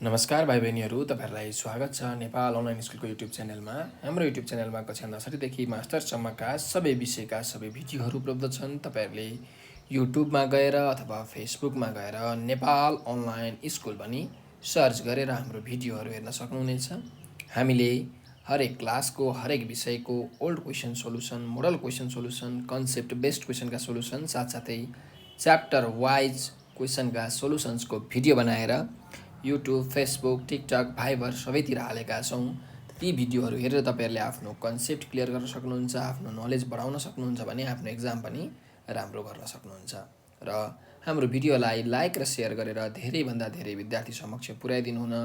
नमस्कार भाइ बहिनीहरू, तपाईँहरूलाई स्वागत छ नेपाल अनलाइन स्कुलको युट्युब च्यानलमा। हाम्रो युट्युब च्यानलमा कक्षा नर्सरीदेखि मास्टरसम्मका सबै विषयका सबै भिडियोहरू उपलब्ध छन्। तपाईँहरूले युट्युबमा गएर अथवा फेसबुकमा गएर नेपाल अनलाइन स्कुल भनी सर्च गरेर हाम्रो भिडियोहरू हेर्न सक्नुहुनेछ। हामीले हरेक क्लासको हरेक विषयको old question solution, model question solution, concept based क्वेसनका सोल्युसन, साथसाथै च्याप्टर वाइज क्वेसनका सोल्युसन्सको भिडियो बनाएर युट्युब, फेसबुक, टिकटक, भाइबर सबैतिर हालेका छौँ। ती भिडियोहरू हेरेर तपाईँहरूले आफ्नो कन्सेप्ट क्लियर गर्न सक्नुहुन्छ, आफ्नो नलेज बढाउन सक्नुहुन्छ भने आफ्नो एक्जाम पनि राम्रो गर्न सक्नुहुन्छ। र हाम्रो भिडियोलाई लाइक र सेयर गरेर धेरैभन्दा धेरै विद्यार्थी समक्ष पुर्याइदिनु हुन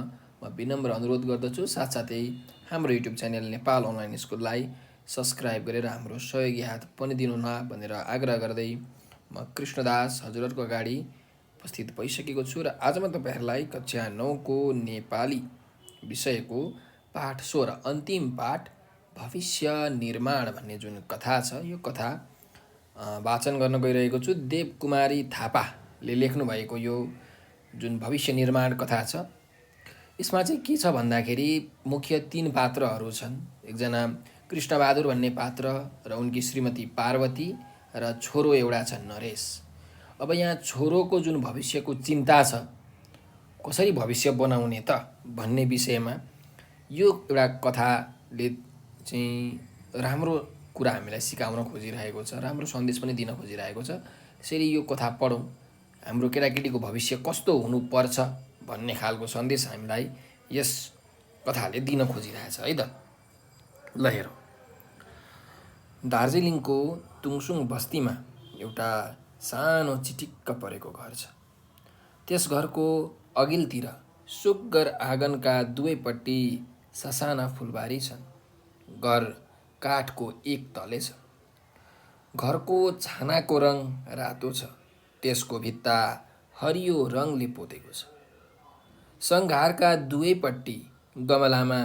म विनम्र अनुरोध गर्दछु। साथसाथै हाम्रो युट्युब च्यानल नेपाल अनलाइन स्कुललाई सब्सक्राइब गरेर हाम्रो सहयोगी हात पनि दिनुहुन भनेर आग्रह गर्दै म कृष्णदास हजुरहरूको अगाडि उपस्थित भइसकेको छु। र आज म तपाईँहरूलाई कक्षा 9 को नेपाली विषयको पाठ 16 अन्तिम पाठ भविष्य निर्माण भन्ने जुन कथा छ, यो कथा वाचन गर्न गइरहेको छु। देवकुमारी थापाले लेख्नुभएको यो जुन भविष्य निर्माण कथा छ, यसमा चाहिँ के छ भन्दाखेरि मुख्य 3 पात्रहरू छन्। एकजना कृष्णबहादुर भन्ने पात्र र उनकी श्रीमती पार्वती र छोरो एउटा छ नरेश। अब यहाँ छोरोको जुन भविष्यको चिन्ता छ, कसरी भविष्य बनाउने त भन्ने विषयमा यो एउटा कथाले चाहिँ राम्रो कुरा हामीलाई सिकाउन खोजिरहेको छ, राम्रो सन्देश पनि दिन खोजिरहेको छ। त्यसैले यो कथा पढौँ, हाम्रो केटाकेटीको भविष्य कस्तो हुनुपर्छ भन्ने खालको सन्देश हामीलाई यस कथाले दिन खोजिरहेछ है त। ल हेरौँ। दार्जिलिङको तुङसुङ बस्तीमा एउटा सानो चिटिक्क परेको घर छ। त्यस घरको अघिल्तिर सुग्घर आँगनका दुवैपट्टि ससाना फुलबारी छन्। घर काठको एक तले छ। घरको छानाको रङ रातो छ। त्यसको भित्ता हरियो रङले पोतेको छ। सङ्घारका दुवैपट्टि गमलामा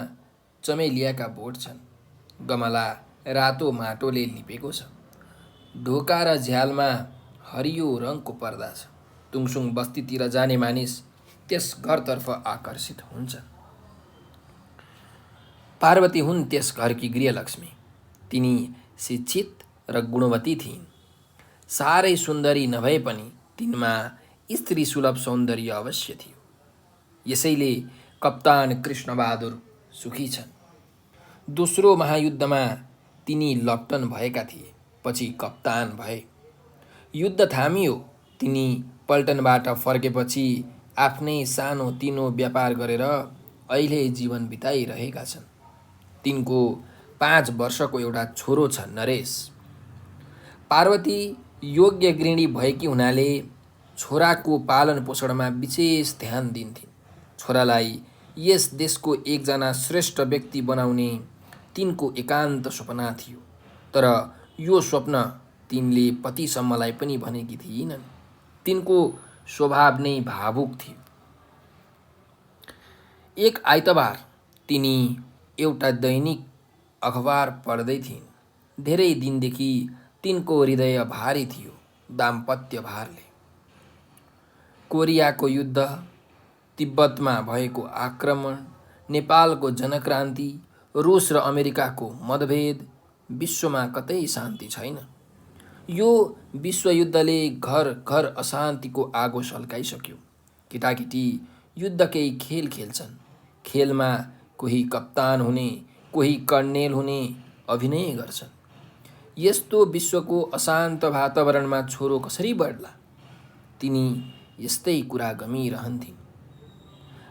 चमेलियाका बोट छन्। गमला रातो माटोले लिपेको छ। ढोका र झ्यालमा हरियो रङको पर्दा छ। तुङसुङ बस्तीतिर जाने मानिस त्यस घरतर्फ आकर्षित हुन्छ। पार्वती हुन् त्यस घरकी गृहलक्ष्मी। तिनी शिक्षित र गुणवती थिइन्। साह्रै सुन्दरी नभए पनि तिनमा स्त्री सुलभ सौन्दर्य अवश्य थियो। यसैले कप्तान कृष्णबहादुर सुखी छन्। दोस्रो महायुद्धमा तिनी लप्टन भएका थिए, पछि कप्तान भए। युद्ध थामियो। तिनी पल्टनबाट फर्केपछि आफ्नै सानो तिनो व्यापार गरेर अहिले जीवन बिताइरहेका छन्। तिनको 5 वर्षको एउटा छोरो छ नरेश। पार्वती योग्य गृहिणी भएकी हुनाले छोराको पालन पोषणमा विशेष ध्यान दिन्थिन्। छोरालाई यस देशको एकजना श्रेष्ठ व्यक्ति बनाउने तिनको एकान्त सपना थियो। तर यो स्वप्न तिनले पतिसम्मलाई पनि भनेकी थिइनन्। तिनको स्वभाव नै भावुक थियो। एक आइतबार तिनी एउटा दैनिक अखबार पढ्दै थिइन्। धेरै दिनदेखि तिनको हृदय भारी थियो, दाम्पत्य भारले। कोरियाको युद्ध, तिब्बतमा भएको आक्रमण, नेपालको जनक्रान्ति, रुस र अमेरिकाको मतभेद, विश्वमा कतै शान्ति छैन। यो विश्वयुद्धले घर घर अशान्तिको आगो सल्काइसक्यो। केटाकेटी युद्धकै खेल खेल्छन्। खेलमा कोही कप्तान हुने, कोही कर्णेल हुने अभिनय गर्छन्। यस्तो विश्वको अशान्त वातावरणमा छोरो कसरी बढ्ला? तिनी यस्तै कुरा गमिरहन्थिन्।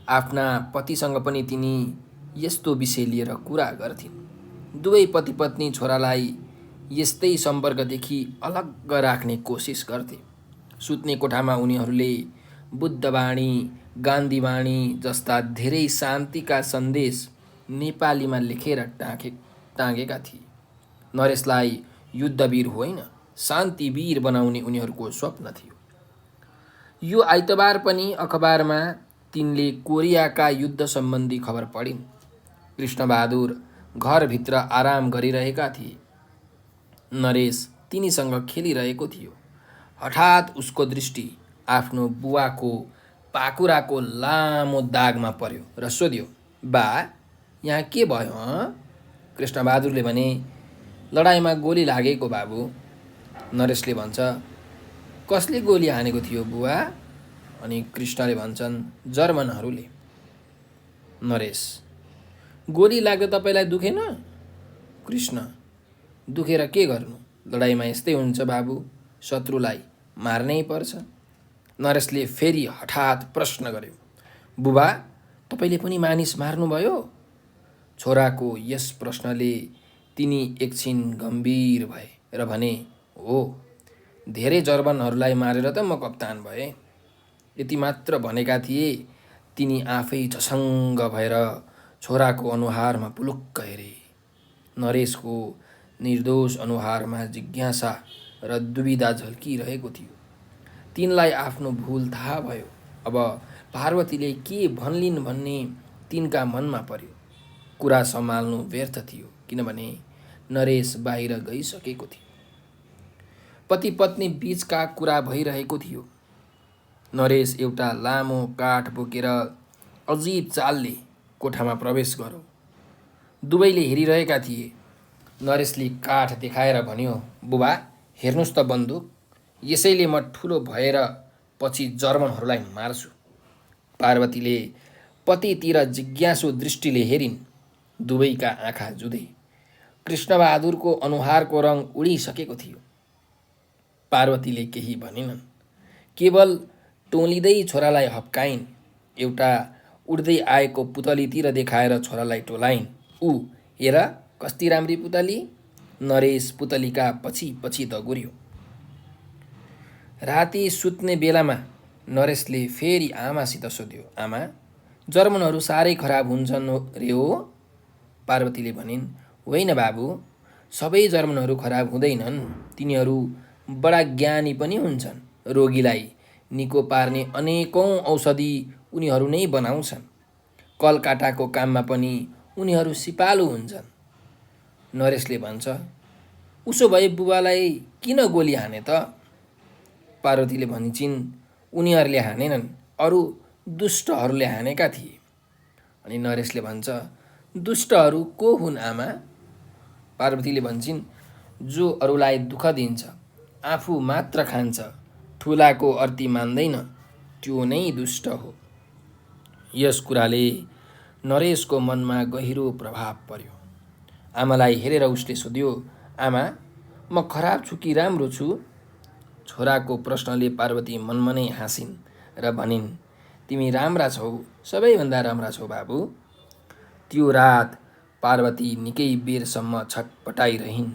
आफ्ना पतिसँग पनि तिनी यस्तो विषय लिएर कुरा गर्थिन्। दुवै पति पत्नी छोरालाई यस्तै सम्पर्कदेखि अलग्ग राख्ने कोसिस गर्थे। सुत्ने कोठामा उनीहरूले बुद्धवाणी, गान्धीवाणी जस्ता धेरै शान्तिका सन्देश नेपालीमा लेखेर टाँगेका थिए। नरेशलाई युद्धवीर होइन, शान्तिवीर बनाउने उनीहरूको स्वप्न थियो। यो आइतबार पनि अखबारमा तिनले कोरियाका युद्ध सम्बन्धी खबर पढिन्। कृष्णबहादुर घरभित्र आराम गरिरहेका थिए। नरेश तिनीसँग खेलिरहेको थियो। हठात उसको दृष्टि आफ्नो बुवाको पाखुराको लामो दागमा पर्यो र सोध्यो, बा यहाँ के भयो हँ? कृष्णबहादुरले भने, लडाइँमा गोली लागेको बाबु। नरेशले भन्छ, कसले गोली हानेको थियो बुवा? अनि कृष्णले भन्छन्, जर्मनहरूले। नरेश, गोली लाग्दा तपाईँलाई दुखेन? कृष्ण, दुखेर के गर्नु, लडाइँमा यस्तै हुन्छ बाबु, शत्रुलाई मार्नै पर्छ। नरेशले फेरि हठात प्रश्न गर्यो, बुबा तपाईँले पनि मानिस मार्नुभयो? छोराको यस प्रश्नले तिनी एकछिन गम्भीर भए र भने, हो, धेरै जर्मनहरूलाई मारेर त म कप्तान भएँ। यति मात्र भनेका थिए तिनी आफै झसङ्ग भएर छोराको अनुहारमा पुलुक्क हेरे। नरेशको निर्दोष अनुहारमा जिज्ञासा र दुविधा झल्किरहेको थियो। तिनलाई आफ्नो भुल थाहा भयो। अब पार्वतीले के भन्लिन् भन्ने तिनका मनमा पर्यो। कुरा सम्हाल्नु व्यर्थ थियो, किनभने नरेश बाहिर गइसकेको थियो। पति पत्नी बीचका कुरा भइरहेको थियो। नरेश एउटा लामो काठ बोकेर अजीब चालले कोठामा प्रवेश गर्यो। दुवैले हेरिरहेका थिए। नरेशले काठ देखाएर भन्यो, बुबा हेर्नुहोस् त बन्दुक, यसैले म ठुलो भएर पछि जर्मनहरूलाई मार्छु। पार्वतीले पतितिर जिज्ञासु दृष्टिले हेरिन्। दुवैका आँखा जुधे। कृष्णबहादुरको अनुहारको रङ उडिसकेको थियो। पार्वतीले केही भनिनन्, केवल टोलिँदै छोरालाई हप्काइन्। एउटा उड्दै आएको पुतलीतिर देखाएर छोरालाई टोलाइन्। ऊ हेर कस्ती राम्री पुतली। नरेश पुतलीका पछि पछि दगुर्यो। राति सुत्ने बेलामा नरेशले फेरि आमासित सोध्यो, आमा जर्मनहरू साह्रै खराब हुन्छन् रे हो? पार्वतीले भनिन्, होइन बाबु, सबै जर्मनहरू खराब हुँदैनन्। तिनीहरू बडा ज्ञानी पनि हुन्छन्। रोगीलाई निको पार्ने अनेकौँ औषधि उनीहरू नै बनाउँछन्। कलकाटाको काममा पनि उनीहरू सिपालु हुन्छन्। नरेशले भन्छ, उसो भए बुबालाई किन गोली हाने त? पार्वतीले भनिन्छिन्, उनीहरूले हानेनन्, अरू दुष्टहरूले हानेका थिए। अनि नरेशले भन्छ, दुष्टहरू को हुन् आमा? पार्वतीले भन्छन्, जो अरूलाई दुःख दिन्छ, आफू मात्र खान्छ, ठुलाको अर्ती मान्दैन, त्यो नै दुष्ट हो। यस कुराले नरेशको मनमा गहिरो प्रभाव पर्यो। आमालाई हेरेर उसले सोध्यो, आमा म खराब छु कि राम्रो छु? छोराको प्रश्नले पार्वती मनमनै हाँसिन् र भनिन्, तिमी राम्रा छौ, सबैभन्दा राम्रा छौ बाबु। त्यो रात पार्वती निकै बेरसम्म छटपटाइरहिन्।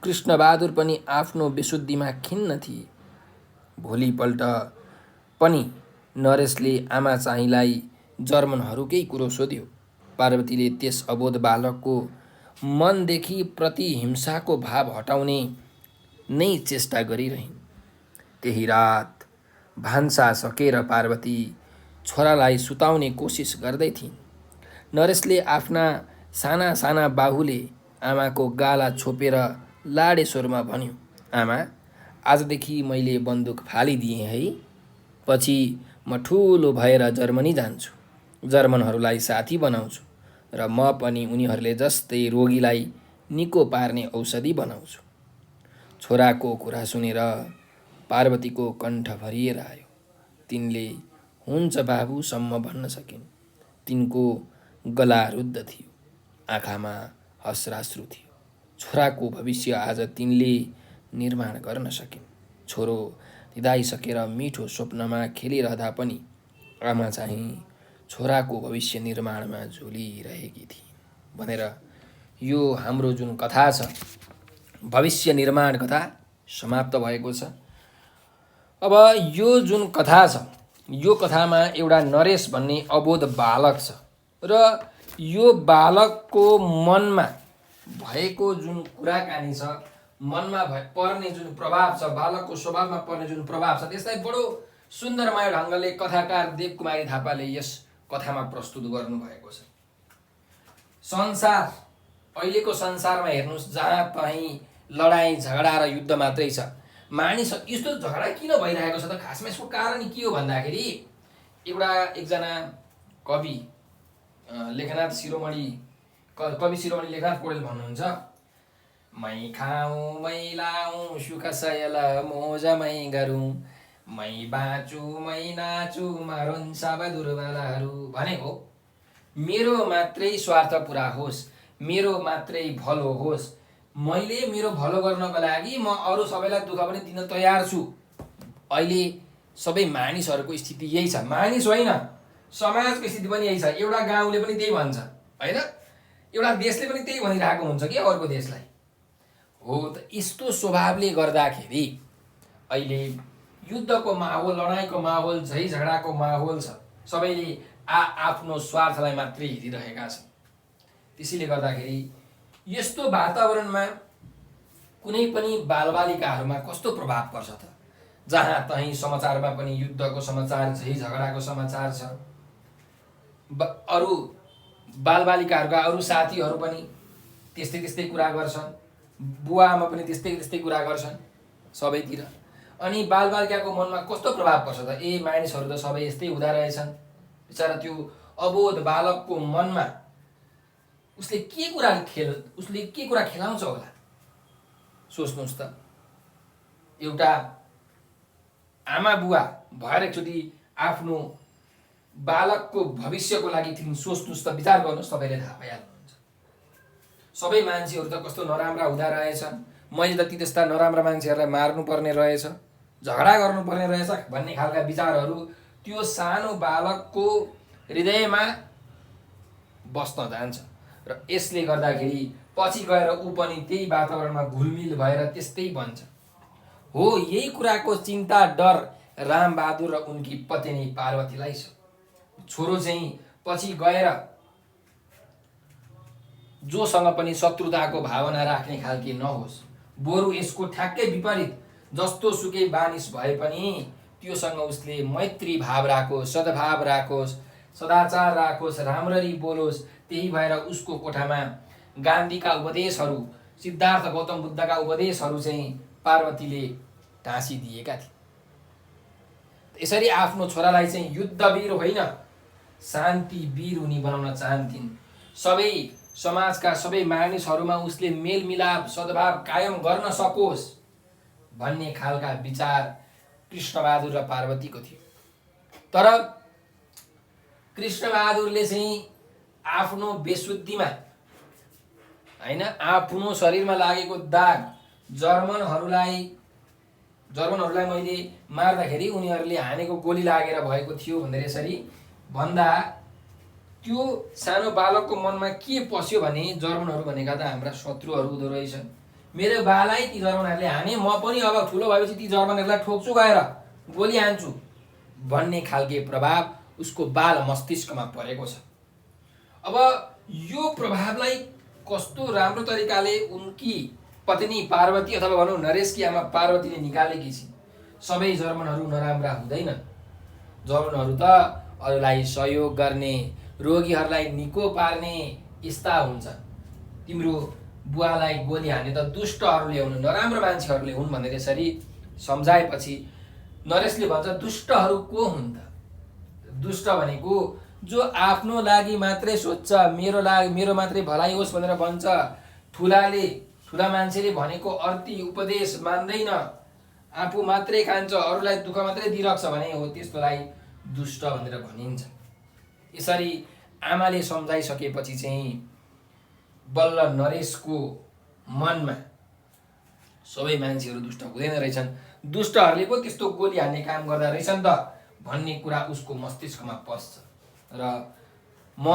कृष्णबहादुर पनि आफ्नो विशुद्धिमा खिन्न थिए। भोलिपल्ट पनि नरेशले आमा चाहिँलाई जर्मनहरूकै कुरो सोध्यो। पार्वतीले त्यस अबोध बालकको मनदेखि प्रतिहिंसाको भाव हटाउने नै चेष्टा गरिरहिन्। त्यही रात भान्सा सकेर पार्वती छोरालाई सुताउने कोसिस गर्दै थिइन्। नरेशले आफ्ना साना साना बाहुले आमाको गाला छोपेर लाडे स्वरमा भन्यो, आमा आजदेखि मैले बन्दुक फालिदिएँ है। पछि म ठुलो भएर जर्मनी जान्छु, जर्मनहरूलाई साथी बनाउँछु र म पनि उनीहरूले जस्तै रोगीलाई निको पार्ने औषधि बनाउँछु। छोराको कुरा सुनेर पार्वतीको कण्ठ भरिएर आयो। तिनले हुन्छ बाबुसम्म भन्न सकिन्। तिनको गला रुद्ध थियो, आँखामा हसराश्रु थियो। छोराको भविष्य आज तिनले निर्माण गर्न सकिन्। छोरो निदाइसकेर मिठो स्वप्नमा खेलिरहँदा पनि आमा चाहिँ छोराको भविष्य निर्माणमा झुलिरहेकी थिइन् भनेर यो हाम्रो जुन कथा छ, भविष्य निर्माण कथा समाप्त भएको छ। अब यो जुन कथा छ, यो कथामा एउटा नरेश भन्ने अबोध बालक छ र यो बालकको मनमा भएको जुन कुराकानी छ, मनमा पर्ने जुन प्रभाव छ, बालकको स्वभावमा पर्ने जुन प्रभाव छ, त्यसलाई बडो सुन्दरमय ढङ्गले कथाकार देवकुमारी थापाले यस कथामा प्रस्तुत गर्नुभएको छ। संसार, अहिलेको संसारमा हेर्नुहोस्, जहाँ तहीँ लडाइँ झगडा र युद्ध मात्रै छ। मानिस यस्तो झगडा किन भइरहेको छ त? खासमा यसको कारण के हो भन्दाखेरि एकजना कवि लेखनाथ शिरोमणि कवि शिरोमणि लेखनाथ पौडेल भन्नुहुन्छ, मै खाऊँ मै लाऊँ सुख सयल मोजमै गरौँ, मै बाँचु मै नाचु मारुन् सब दुर्बलहरू भनेको मेरो मात्रै स्वार्थ पुरा होस्, मेरो मात्रै भलो होस्, मैले मेरो भलो गर्नको लागि म अरू सबैलाई दुःख पनि दिन तयार छु। अहिले सबै मानिसहरूको स्थिति यही छ, मानिस होइन समाजको स्थिति पनि यही छ। एउटा गाउँले पनि त्यही भन्छ होइन, एउटा देशले पनि त्यही भनिरहेको हुन्छ कि अर्को देशलाई हो। त यस्तो स्वभावले गर्दाखेरि अहिले युद्धको माहौल, लडाइँको माहौल, झै झगडाको माहौल छ। सबैले आफ्नो स्वार्थलाई मात्रै हेरिरहेका छन्। त्यसैले गर्दाखेरि यस्तो वातावरणमा कुनै पनि बालबालिकाहरूमा कस्तो प्रभाव पर्छ त? जहाँ तहीँ समाचारमा पनि युद्धको समाचार, झै झगडाको समाचार छ। अरू बालबालिकाहरूका अरू साथीहरू पनि त्यस्तै त्यस्तै कुरा गर्छन्, बुवा आमा पनि त्यस्तै त्यस्तै कुरा गर्छन् सबैतिर। अनि बालबालिकाको मनमा कस्तो प्रभाव पर्छ त? ए मानिसहरू त सबै यस्तै हुँदा रहेछन्। बिचरा त्यो अबोध बालकको मनमा उसले के कुरा खेलाउँछ होला? सोच्नुहोस् त। एउटा आमा बुवा भएर एकचोटि आफ्नो बालकको भविष्यको लागि तिमी सोच्नुहोस् त, विचार गर्नुहोस्, तपाईँले थाहा पाइहाल्नुहुन्छ। सबै मान्छेहरू त कस्तो नराम्रा हुँदा रहेछन्, मैले त ती त्यस्ता नराम्रा मान्छेहरूलाई मार्नुपर्ने रहेछ, झगडा गर्नुपर्ने रहेछ भन्ने खालका विचारहरू त्यो सानो बालकको हृदयमा बस्न जान्छ। र यसले गर्दाखेरि पछि गएर ऊ पनि त्यही वातावरणमा घुलमिल भएर त्यस्तै बन्छ। हो, यही कुराको चिन्ता डर रामबहादुर र उनकी पत्नी पार्वतीलाई छ। छोरो चाहिँ पछि गएर जोसँग पनि शत्रुताको भावना राख्ने खालके नहोस्, बरु यसको ठ्याक्कै विपरीत जस्तो सुकै बानिस भए पनि त्योसँग उसले मैत्री भाव राखोस्, सद्भाव राखोस्, सदाचार राखोस्, राम्ररी बोलोस्। त्यही भएर उसको कोठामा गान्धीका उपदेशहरू, सिद्धार्थ गौतम बुद्धका उपदेशहरू चाहिँ पार्वतीले टाँसिदिएका थिए। यसरी आफ्नो छोरालाई चाहिँ युद्धवीर होइन शान्तिवीर उनी बनाउन चाहन्थिन्। सबै समाजका सबै मानिसहरूमा उसले मेलमिलाप, सद्भाव कायम गर्न सकोस् भन्ने खालका विचार कृष्णबहादुर र पार्वतीको थियो। तर कृष्णबहादुरले चाहिँ आफ्नो बेशुद्धिमा होइन, आफ्नो शरीरमा लागेको दाग जर्मनहरूलाई मैले मार्दाखेरि उनीहरूले हानेको गोली लागेर भएको थियो भनेर यसरी भन्दा त्यो सानो बालकको मनमा के पस्यो भने जर्मनहरू भनेका त हाम्रा शत्रुहरू हुँदो रहेछन्, मेरो बालाई ती जर्मनहरूले हाने, म पनि अब ठुलो भएपछि ती जर्मनहरूलाई ठोक्छु, गएर गोली हान्छु भन्ने खालके प्रभाव उसको बाल मस्तिष्कमा परेको छ। अब यो प्रभावलाई कस्तो राम्रो तरिकाले उनकी पत्नी पार्वती अथवा भनौँ नरेशकी आमा पार्वतीले निकालेकी छिन्। सबै जर्मनहरू नराम्रा हुँदैनन्। जर्मनहरू त अरूलाई सहयोग गर्ने, रोगीहरूलाई निको पार्ने यस्ता हुन्छ। तिम्रो बुवालाई गोली हाने त दुष्टहरूले हुन्, नराम्रो मान्छेहरूले हुन् भनेर यसरी सम्झाएपछि नरेशले भन्छ, दुष्टहरू को हुन् त? दुष्ट भनेको जो आफ्नो लागि मात्रै सोच्छ, मेरो मात्रै भलाइ होस् भनेर भन्छ, ठुला मान्छेले भनेको अर्थी उपदेश मान्दैन, आफू मात्रै खान्छ, अरूलाई दुःख मात्रै दिइरहेको छ भने हो त्यस्तोलाई दुष्ट भनेर भनिन्छ। यसरी आमाले सम्झाइसकेपछि चाहिँ बल्ल नरेशको मनमा सबै मान्छेहरू दुष्ट हुँदैन रहेछन्, दुष्टहरूले पो त्यस्तो गोली हान्ने काम गर्दा रहेछन् त भन्ने कुरा उसको मस्तिष्कमा पस्छ। र म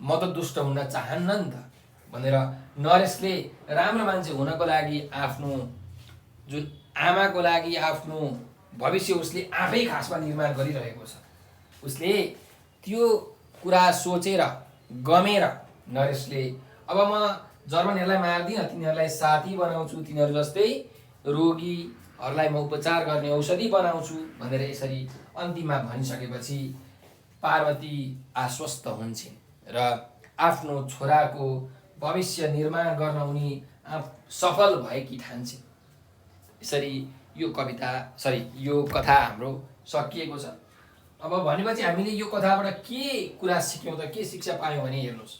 त दुष्ट हुन चाहन्न नि त भनेर नरेशले राम्रो मान्छे हुनको लागि आफ्नो जुन आमाको लागि आफ्नो भविष्य उसले आफै खासमा निर्माण गरिरहेको छ। उसले त्यो कुरा सोचेर गमेर नरेशले अब म जर्मनहरूलाई मार्दिनँ, तिनीहरूलाई साथी बनाउँछु, तिनीहरू जस्तै रोगीहरूलाई म उपचार गर्ने औषधि बनाउँछु भनेर यसरी अन्तिममा भनिसकेपछि पार्वती आश्वस्त हुन्छन् र आफ्नो छोराको भविष्य निर्माण गर्न उनी सफल भएकी ठान्छन्। यसरी यो कथा हाम्रो सकिएको छ। अब भनेपछि हामीले यो कथाबाट के कुरा सिक्यौँ त, के शिक्षा पायौँ भने हेर्नुहोस्,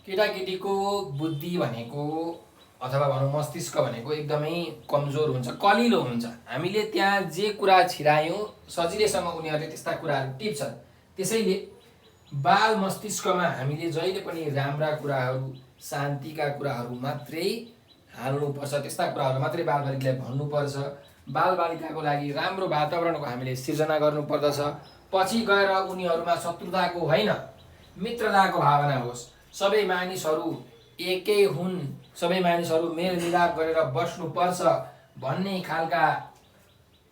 केटाकेटीको बुद्धि भनेको अथवा भनौँ मस्तिष्क भनेको एकदमै कमजोर हुन्छ, कलिलो हुन्छ। हामीले त्यहाँ जे कुरा छिरायौँ सजिलैसँग उनीहरूले त्यस्ता कुराहरू टिप्छन्। त्यसैले बाल मस्तिष्कमा हामीले जहिले पनि राम्रा कुराहरू, शान्तिका कुराहरू मात्रै हाल्नुपर्छ, त्यस्ता कुराहरू मात्रै बालबालिकालाई भन्नुपर्छ। बालबालिकाको लागि राम्रो वातावरणको हामीले सिर्जना गर्नुपर्दछ। पछि गएर उनीहरूमा शत्रुताको होइन, मित्रताको भावना होस्। सबै मानिसहरू एकै हुन्, सबै मानिसहरू मेलमिलाप गरेर बस्नुपर्छ भन्ने खालका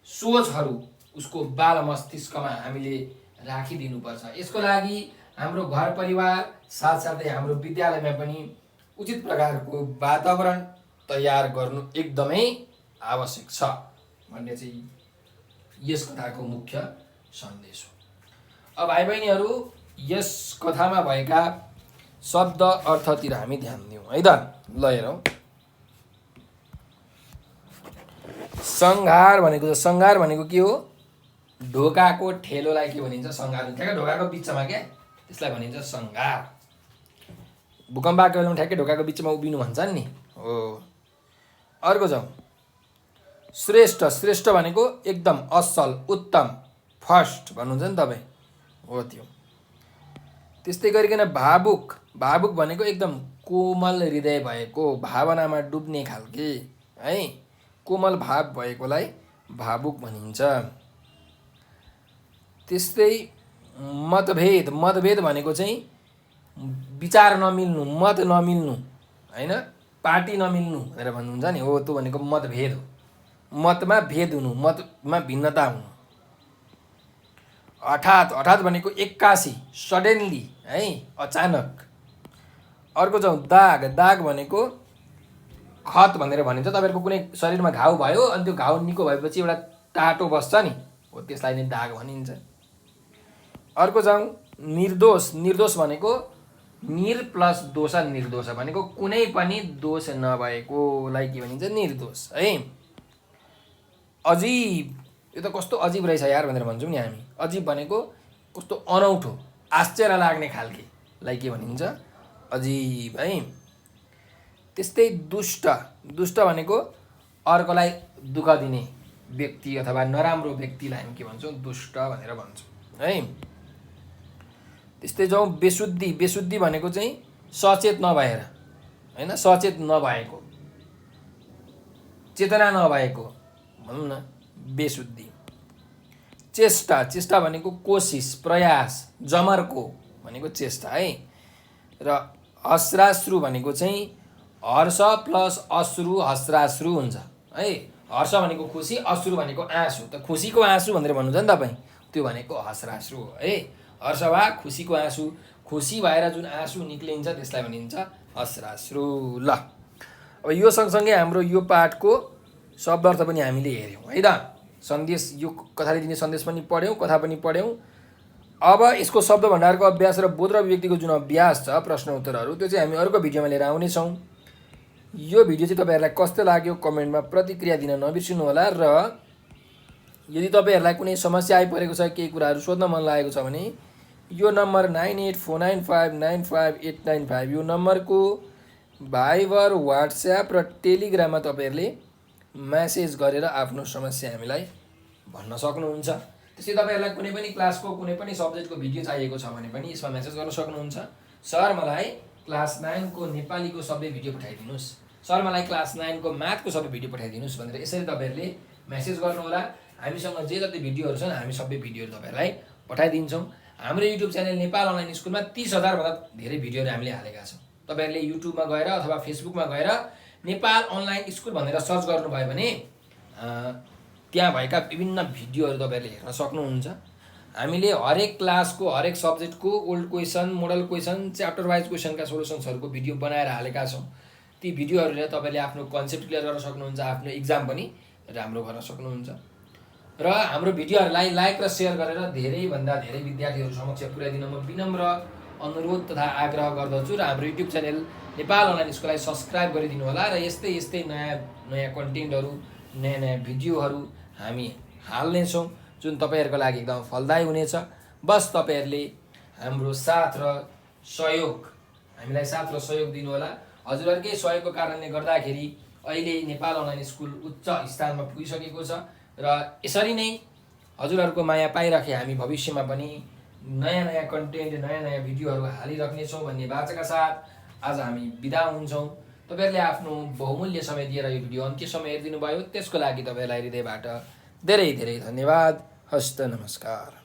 सोचहरू उसको बाल मस्तिष्कमा हामीले राखिदिनुपर्छ। यसको लागि हाम्रो घर परिवार साथसाथै हाम्रो विद्यालयमा पनि उचित प्रकारको वातावरण तयार गर्नु एकदमै आवश्यक छ भन्ने चाहिँ यस कथाको मुख्य सन्देश हो। अब भाइ बहिनीहरू, यस कथामा भएका शब्द अर्थतिर हामी ध्यान दिउँ है त। ल हेरौँ, सङ्घार भनेको सङ्घार भनेको के हो? ढोकाको ठेलोलाई के भनिन्छ? सङ्घार हुन्छ। ठ्याक्कै ढोकाको बिचमा क्या, त्यसलाई भनिन्छ सङ्घार। भूकम्प आएको बेलामा ठ्याक्कै ढोकाको बिचमा उभिनु भन्छन् नि हो। अर्को जाउँ, श्रेष्ठ। श्रेष्ठ भनेको एकदम असल, उत्तम, फर्स्ट भन्नुहुन्छ नि तपाईँ, हो त्यो। त्यस्तै गरिकन भावुक। भावुक भनेको एकदम कोमल हृदय भएको, भावनामा डुब्ने खालके है, कोमल भाव भएकोलाई भावुक भनिन्छ। त्यस्तै मतभेद। मतभेद भनेको चाहिँ विचार नमिल्नु, मत नमिल्नु होइन, पार्टी नमिल्नु भनेर भन्नुहुन्छ नि, हो त्यो भनेको मतभेद हो। मतमा भेद हुनु, मतमा भिन्नता हुनु। हठात। हठात भनेको एक्कासी, सडनली है, अचानक। अर्को जाउँ, दाग। दाग भनेको खत भनेर भनिन्छ। तपाईँहरूको कुनै शरीरमा घाउ भयो अनि त्यो घाउ निको भएपछि एउटा टाटो बस्छ नि, हो त्यसलाई नै दाग भनिन्छ। अर्को जाउँ, निर्दोष। निर्दोष भनेको निर प्लस दोष, निर्दोष भनेको कुनै पनि दोष नभएकोलाई के भनिन्छ? निर्दोष है। अजीब। यो त कस्तो अजीब रहेछ यार भनेर भन्छौँ नि हामी। अजीब भनेको कस्तो अनौठो, आश्चर्य लाग्ने खालकेलाई के भनिन्छ? अजीब है। त्यस्तै दुष्ट। दुष्ट भनेको अर्कोलाई दुःख दिने व्यक्ति अथवा नराम्रो व्यक्तिलाई हामी के भन्छौँ? दुष्ट भनेर भन्छौँ है। त्यस्तै जाउँ, बेशुद्धि। बेशुद्धि भनेको चाहिँ सचेत नभएर होइन, सचेत नभएको, चेतना नभएको भनौँ न, बेशुद्धि। चेष्टा। चेष्टा भनेको कोसिस, प्रयास, जमर्को भनेको चेष्टा है। र हस्राश्रु भनेको चाहिँ हर्ष प्लस अश्रु, हस्राश्रु हुन्छ है। हर्ष भनेको खुसी, अश्रु भनेको आँसु। त खुसीको आँसु भनेर भन्नुहुन्छ नि तपाईँ, त्यो भनेको हस्राश्रु हो है। हर्ष वा खुसीको आँसु, खुसी भएर जुन आँसु निक्लिन्छ त्यसलाई भनिन्छ हस्राश्रु। ल अब यो सँगसँगै हाम्रो यो पाठको शब्द अर्थ पनि हामीले हेऱ्यौँ है त। सन्देश, यो कथाले दिने सन्देश पनि पढ्यौँ, कथा पनि पढ्यौँ। अब यसको शब्द भण्डारको अभ्यास र बोध र अभिव्यक्तिको जुन अभ्यास छ, प्रश्न उत्तरहरू, त्यो चाहिँ हामी अर्को भिडियोमा लिएर आउनेछौँ। यो भिडियो चाहिँ तपाईँहरूलाई कस्तो लाग्यो कमेन्टमा प्रतिक्रिया दिन नबिर्सिनु होला। र यदि तपाईँहरूलाई कुनै समस्या आइपरेको छ, केही कुराहरू सोध्न मन लागेको छ भने यो नम्बर 9849595895 यो नम्बरको भाइबर, वाट्सएप र टेलिग्राममा तपाईँहरूले म्यासेज गरेर आफ्नो समस्या हामीलाई भन्न सक्नुहुन्छ। त्यसै तपाईँहरूलाई कुनै पनि क्लासको कुनै पनि सब्जेक्टको भिडियो चाहिएको छ भने पनि यसमा म्यासेज गर्न सक्नुहुन्छ। सर मलाई क्लास 9 को नेपालीको सबै भिडियो पठाइदिनुहोस्, सर मलाई क्लास 9 को म्याथको सबै भिडियो पठाइदिनुहोस् भनेर यसरी तपाईँहरूले म्यासेज गर्नुहोला। हामीसँग जे जति भिडियोहरू छन् हामी सबै भिडियोहरू तपाईँहरूलाई पठाइदिन्छौँ। हाम्रो युट्युब च्यानल नेपाल अनलाइन स्कुलमा 30,000 भन्दा धेरै भिडियोहरू हामीले हालेका छौँ। तपाईँहरूले युट्युबमा गएर अथवा फेसबुकमा गएर नेपाल अनलाइन स्कुल भनेर सर्च गर्नुभयो भने त्यहाँ भएका विभिन्न भिडियोहरू तपाईँहरूले हेर्न सक्नुहुन्छ। हामीले हरेक क्लासको, हरेक सब्जेक्टको old question, model question, chapter wise क्वेसनका सोल्युसन्सहरूको भिडियो बनाएर हालेका छौँ। ती भिडियोहरूले तपाईँले आफ्नो कन्सेप्ट क्लियर गर्न सक्नुहुन्छ, आफ्नो इक्जाम पनि राम्रो गर्न सक्नुहुन्छ। र हाम्रो भिडियोहरूलाई लाइक र सेयर गरेर धेरैभन्दा धेरै विद्यार्थीहरू समक्ष पुर्याइदिन म विनम्र अनुरोध तथा आग्रह गर्दछु। र हाम्रो युट्युब च्यानल नेपाल अनलाइन स्कुललाई सब्सक्राइब गरिदिनु होला। र यस्तै यस्तै नयाँ नयाँ कन्टेन्टहरू, नयाँ नयाँ भिडियोहरू हामी हाल्नेछौँ। जुन तपाईँहरूको लागि एकदम फलदायी हुनेछ। बस तपाईँहरूले हाम्रो साथ र सहयोग, हामीलाई साथ र सहयोग दिनुहोला। हजुरहरूकै सहयोगको कारणले गर्दाखेरि अहिले नेपाल अनलाइन स्कुल उच्च स्थानमा पुगिसकेको छ र यसरी नै हजुरहरूको माया पाइराखे हामी भविष्यमा पनि नयाँ नयाँ कन्टेन्ट, नयाँ नयाँ भिडियोहरू हालिराख्नेछौँ भन्ने बाचाका साथ आज हामी बिदा हुन्छौँ। तपाईँहरूले आफ्नो बहुमूल्य समय दिएर यो भिडियो अन्त्यसम्म हेरिदिनु भयो, त्यसको लागि तपाईँहरूलाई हृदयबाट धेरै धेरै धन्यवाद। हस्त नमस्कार।